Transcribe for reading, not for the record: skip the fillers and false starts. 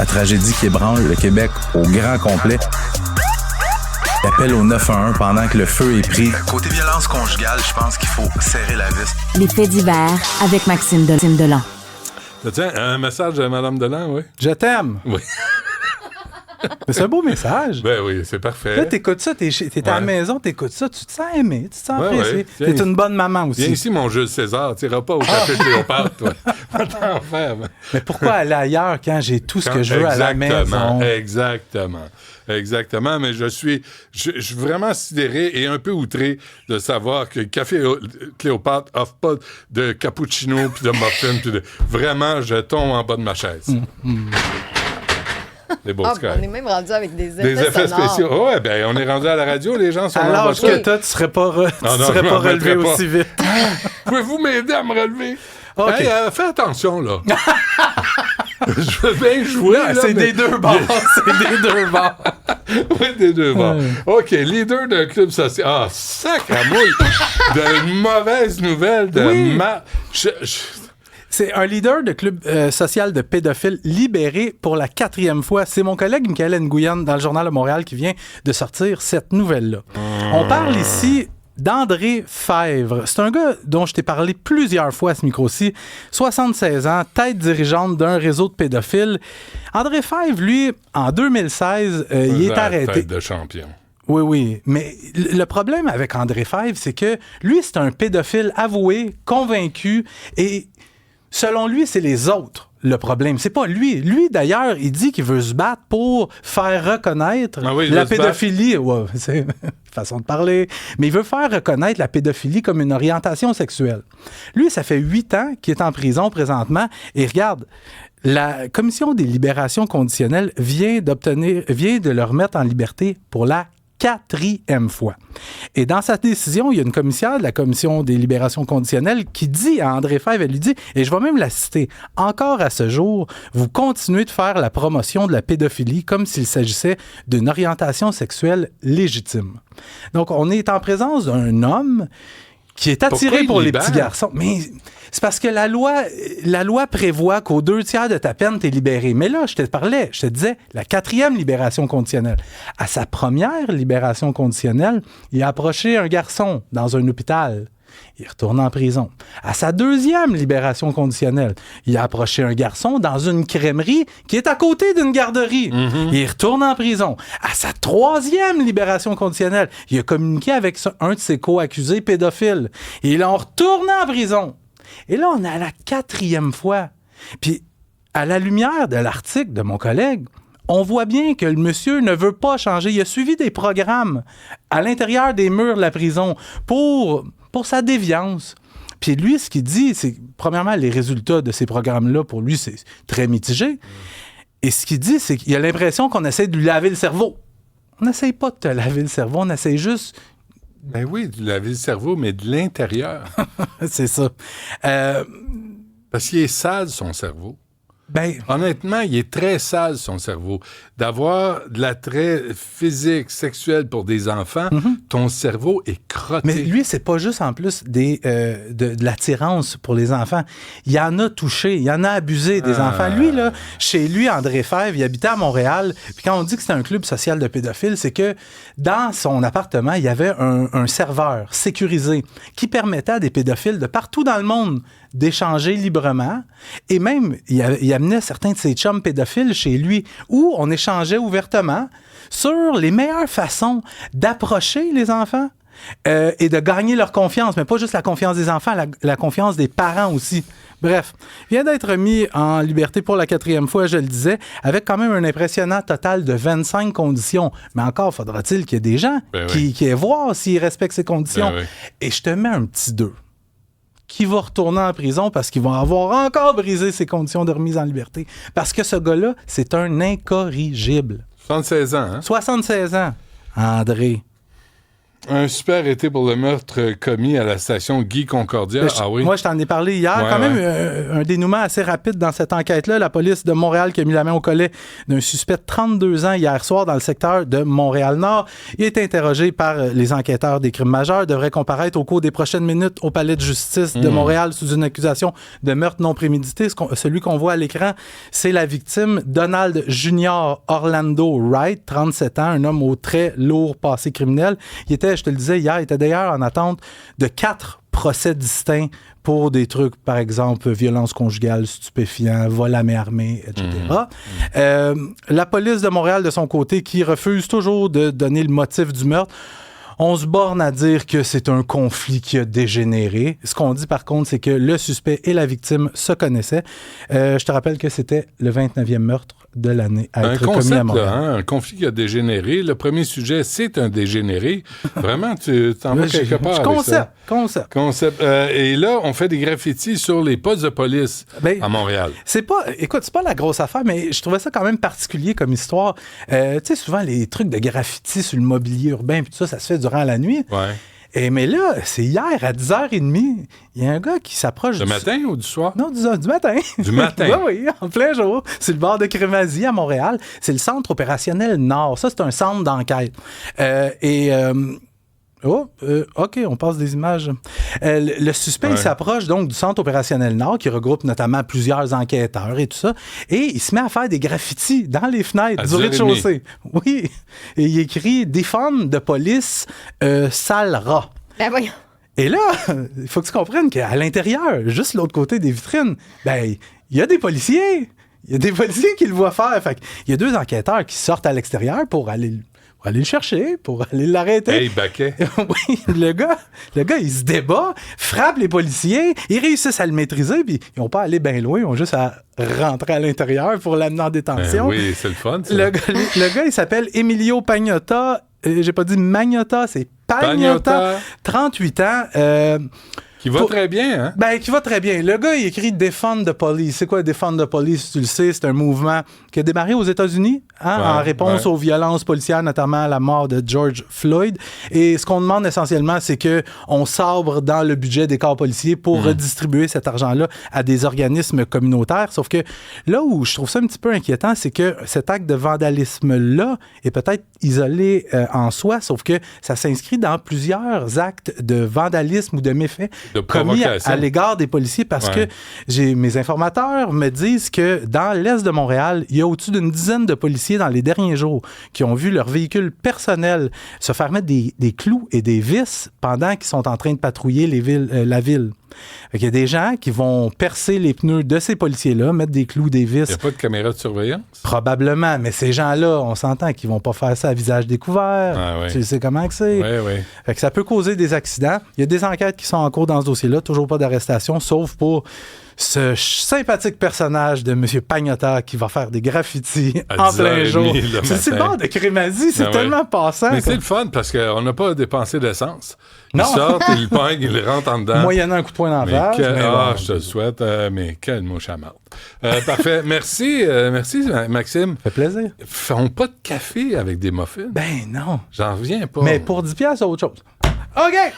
La tragédie qui ébranle le Québec au grand complet. Il appelle au 911 pendant que le feu est pris. Côté violence conjugale, je pense qu'il faut serrer la vis. Les faits divers avec Maxime Delan. Tiens, un message de Mme Delan, oui? Je t'aime. Oui. Mais c'est un beau message. Ben oui, c'est parfait. Là, t'écoutes ça, t'es à la maison, t'écoutes ça, tu te sens aimé, tu te sens apprécié. T'es une bonne maman aussi. Viens ici, mon Jules César, tu n'iras pas au café Cléopâtre, toi. Va t'en faire. Mais pourquoi aller ailleurs quand j'ai tout ce que je veux à la maison? Exactement, mais je suis vraiment sidéré et un peu outré de savoir que le café Cléopâtre offre pas de cappuccino puis de muffin. Vraiment, je tombe en bas de ma chaise. On est même rendu avec des effets spéciaux. Ouais, ben on est rendu à la radio, les gens sont alors que toi, tu serais pas relevé aussi vite. Pouvez-vous m'aider à me relever? Okay. Hey, fais attention, là. Je veux bien jouer. Là, c'est des deux bords. C'est des deux bords. Oui, des deux bords. OK, leader d'un club social. Ah, sacramouille! D'une mauvaise nouvelle de C'est un leader de club social de pédophiles libéré pour la 4e fois. C'est mon collègue Michael Nguyen dans le Journal de Montréal qui vient de sortir cette nouvelle-là. On parle ici d'André Fèvre. C'est un gars dont je t'ai parlé plusieurs fois à ce micro-ci. 76 ans, tête dirigeante d'un réseau de pédophiles. André Fèvre, lui, en 2016, il est arrêté. Tête de champion. Oui. Mais le problème avec André Fèvre, c'est que lui, c'est un pédophile avoué, convaincu, et selon lui, c'est les autres le problème. C'est pas lui. Lui, d'ailleurs, il dit qu'il veut se battre pour faire reconnaître la pédophilie. Ouais, c'est une façon de parler. Mais il veut faire reconnaître la pédophilie comme une orientation sexuelle. Lui, ça fait 8 ans qu'il est en prison présentement. Et regarde, la Commission des libérations conditionnelles vient de le remettre en liberté pour la 4e fois. Et dans sa décision, il y a une commissaire de la Commission des libérations conditionnelles qui dit à André Fèvre, elle lui dit, et je vais même la citer, « Encore à ce jour, vous continuez de faire la promotion de la pédophilie comme s'il s'agissait d'une orientation sexuelle légitime. » Donc, on est en présence d'un homme qui est attiré pour les petits garçons. Mais c'est parce que la loi prévoit qu'aux 2/3 de ta peine, t'es libéré. Mais là, je te disais, la 4e libération conditionnelle. À sa première libération conditionnelle, il a approché un garçon dans un hôpital. Il retourne en prison. À sa 2e libération conditionnelle, il a approché un garçon dans une crèmerie qui est à côté d'une garderie. Il retourne en prison. À sa 3e libération conditionnelle, il a communiqué avec un de ses co-accusés pédophiles. Et il en retourne en prison. Et là, on est à la 4e fois. Puis, à la lumière de l'article de mon collègue, on voit bien que le monsieur ne veut pas changer. Il a suivi des programmes à l'intérieur des murs de la prison pour sa déviance. Puis lui, ce qu'il dit, c'est, premièrement, les résultats de ces programmes-là, pour lui, c'est très mitigé. Et ce qu'il dit, c'est qu'il a l'impression qu'on essaie de lui laver le cerveau. On n'essaye pas de te laver le cerveau, on essaie juste... Ben oui, de laver le cerveau, mais de l'intérieur. C'est ça. Parce qu'il est sale, son cerveau. Ben, honnêtement, il est très sale, son cerveau. D'avoir de l'attrait physique, sexuel pour des enfants, ton cerveau est crotté. Mais lui, c'est pas juste en plus de l'attirance pour les enfants. Il en a touché, il en a abusé des enfants. Lui, là, chez lui, André Fèvre, il habitait à Montréal. Puis quand on dit que c'est un club social de pédophiles, c'est que dans son appartement, il y avait un serveur sécurisé qui permettait à des pédophiles de partout dans le monde d'échanger librement. Et même, il amenait certains de ses chums pédophiles chez lui où on échangeait ouvertement sur les meilleures façons d'approcher les enfants et de gagner leur confiance, mais pas juste la confiance des enfants, la confiance des parents aussi. Bref, il vient d'être mis en liberté pour la 4e fois, je le disais, avec quand même un impressionnant total de 25 conditions. Mais encore, faudra-t-il qu'il y ait des gens qui aient voir s'ils respectent ces conditions. Et je te mets un petit 2. Qui va retourner en prison parce qu'ils vont avoir encore brisé ses conditions de remise en liberté. Parce que ce gars-là, c'est un incorrigible. 76 ans, hein? 76 ans. André. Un super été pour le meurtre commis à la station Guy Concordia. Oui? Moi, je t'en ai parlé hier. Même un dénouement assez rapide dans cette enquête-là. La police de Montréal qui a mis la main au collet d'un suspect de 32 ans hier soir dans le secteur de Montréal-Nord. Il est interrogé par les enquêteurs des crimes majeurs. Devrait comparaître au cours des prochaines minutes au palais de justice de Montréal sous une accusation de meurtre non prémédité. Celui qu'on voit à l'écran, c'est la victime, Donald Junior Orlando Wright, 37 ans, un homme au très lourd passé criminel. Il était, je te le disais hier, il était d'ailleurs en attente de 4 procès distincts pour des trucs, par exemple, violence conjugale, stupéfiants, vol à main armée, etc. La police de Montréal, de son côté, qui refuse toujours de donner le motif du meurtre, on se borne à dire que c'est un conflit qui a dégénéré. Ce qu'on dit, par contre, c'est que le suspect et la victime se connaissaient. Je te rappelle que c'était le 29e meurtre de l'année à être commis à Montréal. Un conflit qui a dégénéré. Le premier sujet, c'est un dégénéré. Vraiment, tu t'en vas quelque part avec ça. Concept. Et là, on fait des graffitis sur les postes de police à Montréal. C'est pas la grosse affaire, mais je trouvais ça quand même particulier comme histoire. Tu sais, souvent, les trucs de graffitis sur le mobilier urbain, puis tout ça, ça se fait durant la nuit. Ouais. Mais là, c'est hier à 10h30, il y a un gars qui s'approche du matin ou du soir? Non, du matin. Du matin? Oui, en plein jour. C'est le bord de Crémazie à Montréal. C'est le centre opérationnel Nord. Ça, c'est un centre d'enquête. OK, on passe des images. Le suspect, il s'approche donc du centre opérationnel Nord, qui regroupe notamment plusieurs enquêteurs et tout ça, et il se met à faire des graffitis dans les fenêtres du rez-de-chaussée. Oui. Et il écrit « Defund de police, sale rat ». Ben voyons. Et là, il faut que tu comprennes qu'à l'intérieur, juste l'autre côté des vitrines, il y a des policiers. Il y a des policiers qui le voient faire. Fait il y a 2 enquêteurs qui sortent à l'extérieur pour aller le chercher, pour aller l'arrêter. Hey, baquet. Oui, le gars, il se débat, frappe les policiers, ils réussissent à le maîtriser, puis ils n'ont pas à aller bien loin, ils ont juste à rentrer à l'intérieur pour l'amener en détention. Oui, c'est le fun, ça. Le gars, il s'appelle Emilio Pagnotta. J'ai pas dit Magnotta, c'est Pagnotta. 38 ans. Qui va très bien, hein? Qui va très bien. Le gars, il écrit Defund the Police. C'est quoi Defund the Police? Tu le sais, c'est un mouvement qui a démarré aux États-Unis en réponse aux violences policières, notamment à la mort de George Floyd. Et ce qu'on demande essentiellement, c'est qu'on sabre dans le budget des corps policiers pour redistribuer cet argent-là à des organismes communautaires. Sauf que là où je trouve ça un petit peu inquiétant, c'est que cet acte de vandalisme-là est peut-être isolé en soi, sauf que ça s'inscrit dans plusieurs actes de vandalisme ou de méfaits commis à l'égard des policiers parce que mes informateurs me disent que dans l'est de Montréal, il y a au-dessus d'une dizaine de policiers dans les derniers jours qui ont vu leur véhicule personnel se faire mettre des clous et des vis pendant qu'ils sont en train de patrouiller la ville. Il y a des gens qui vont percer les pneus de ces policiers-là, mettre des clous, des vis. Il n'y a pas de caméra de surveillance? Probablement, mais ces gens-là, on s'entend qu'ils ne vont pas faire ça à visage découvert. Tu sais comment que c'est? Oui. Fait que ça peut causer des accidents. Il y a des enquêtes qui sont en cours dans ce dossier-là, toujours pas d'arrestation, sauf pour ce sympathique personnage de M. Pagnotta qui va faire des graffitis en plein jour. C'est le bord de Crémazie, c'est tellement passant. Mais c'est le fun parce qu'on n'a pas dépensé d'essence. Ils sortent, ils le pognent, ils le rentrent en dedans. Moyennant un coup de poing dans la je te le souhaite, mais quel mot chamard. Parfait. Merci, Maxime. Ça fait plaisir. Font pas de café avec des muffins? Ben non. J'en reviens pas. Mais pour 10$, c'est autre chose. OK!